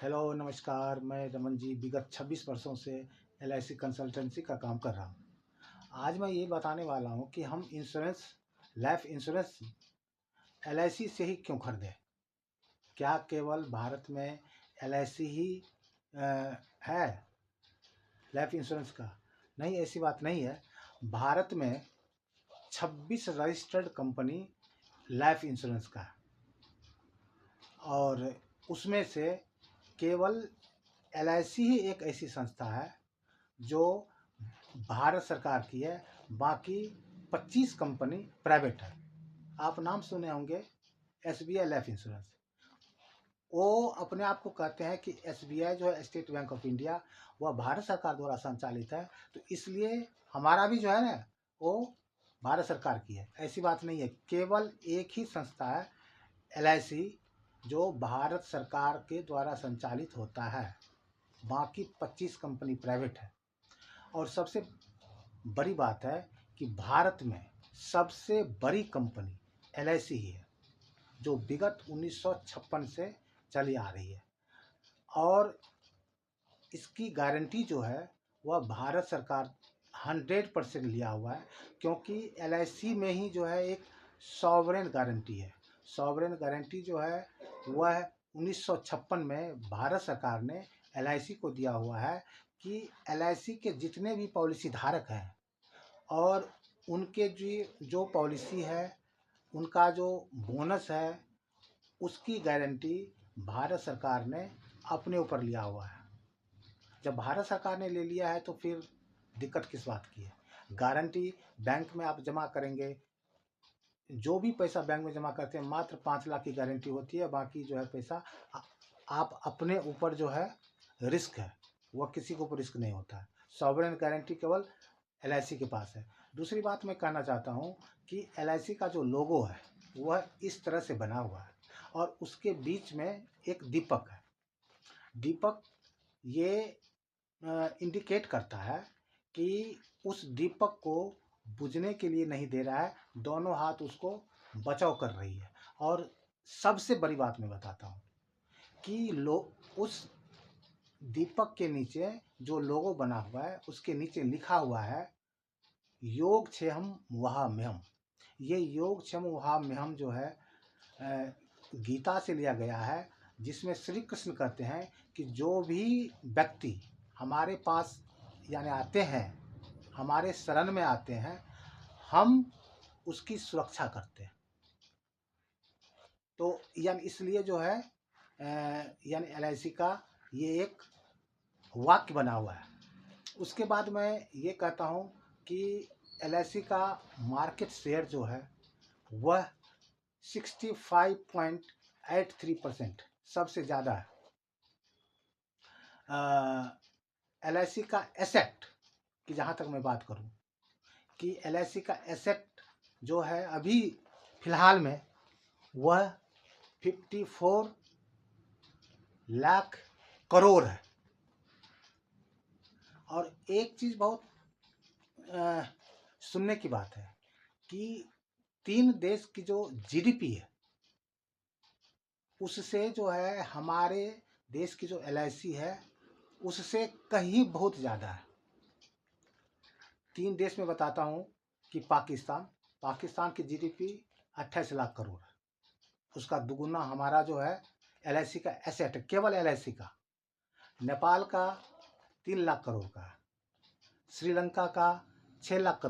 Hello नमस्कार, मैं रमन जी विगत 26 वर्षों से एलआईसी कंसल्टेंसी का काम कर रहा हूँ। आज मैं ये बताने वाला हूँ कि हम लाइफ इंश्योरेंस एलआईसी से ही क्यों खरीदें। क्या केवल भारत में एलआईसी ही है लाइफ इंश्योरेंस का? नहीं, ऐसी बात नहीं है। भारत में 26 रजिस्टर्ड कंपनी लाइफ इंश्योरेंस का है और उसमें से केवल एलआईसी ही एक ऐसी संस्था है जो भारत सरकार की है। बाकी 25 कंपनी प्राइवेट है। आप नाम सुने होंगे एसबीआई लाइफ इंश्योरेंस। वो अपने आप को कहते हैं कि एसबीआई जो है स्टेट बैंक ऑफ इंडिया, वह भारत सरकार द्वारा संचालित है, तो इसलिए हमारा भी जो है ना वो भारत सरकार की है। ऐसी बात नहीं है। केवल एक ही संस्था है एलआईसी जो भारत सरकार के द्वारा संचालित होता है। बाकी 25 कंपनी प्राइवेट है। और सबसे बड़ी बात है कि भारत में सबसे बड़ी कंपनी एलआईसी ही है, जो विगत 1956 से चली आ रही है। और इसकी गारंटी जो है वह भारत सरकार 100% लिया हुआ है, क्योंकि एलआईसी में ही जो है एक सॉवरेन गारंटी है। सॉवरेन गारंटी जो है वह 1956 में भारत सरकार ने एलआईसी को दिया हुआ है कि एलआईसी के जितने भी पॉलिसी धारक हैं और उनके जो पॉलिसी है, उनका जो बोनस है, उसकी गारंटी भारत सरकार ने अपने ऊपर लिया हुआ है। जब भारत सरकार ने ले लिया है तो फिर दिक्कत किस बात की है। गारंटी बैंक में आप जमा करेंगे, जो भी पैसा बैंक में जमा करते हैं मात्र 5 लाख की गारंटी होती है। बाकी जो है पैसा आप अपने ऊपर जो है रिस्क है, वह किसी के ऊपर रिस्क नहीं होता है। सॉवरेन गारंटी केवल एलआईसी के पास है। दूसरी बात मैं कहना चाहता हूँ कि एलआईसी का जो लोगो है वह इस तरह से बना हुआ है और उसके बीच में एक दीपक है। दीपक ये इंडिकेट करता है कि उस दीपक को बुझने के लिए नहीं दे रहा है, दोनों हाथ उसको बचाव कर रही है। और सबसे बड़ी बात मैं बताता हूँ कि उस दीपक के नीचे जो लोगो बना हुआ है उसके नीचे लिखा हुआ है योग क्षेम वहाम्यहम्। ये योग क्षेम वहाम्यहम् जो है गीता से लिया गया है, जिसमें श्री कृष्ण कहते हैं कि जो भी व्यक्ति हमारे पास यानी आते हैं, हमारे शरण में आते हैं, हम उसकी सुरक्षा करते हैं। तो यानी इसलिए जो है यानी एलआईसी का ये एक वाक्य बना हुआ है। उसके बाद मैं ये कहता हूँ कि एलआईसी का मार्केट शेयर जो है वह 65.83% सबसे ज़्यादा है। एलआईसी का एसेट की जहाँ तक मैं बात करूँ कि एलआईसी का एसेट जो है अभी फ़िलहाल में वह 54 लाख करोड़ है। और एक चीज़ बहुत सुनने की बात है कि 3 देश की जो जीडीपी है उससे जो है हमारे देश की जो एलआईसी है उससे कहीं बहुत ज़्यादा है। 3 देश में बताता हूँ कि पाकिस्तान की जीडीपी 28 लाख करोड़ है। उसका दुगुना हमारा जो है एलआईसी का एसेट, केवल एलआईसी का। नेपाल का 3 लाख करोड़ का है। श्रीलंका का 6 लाख करोड़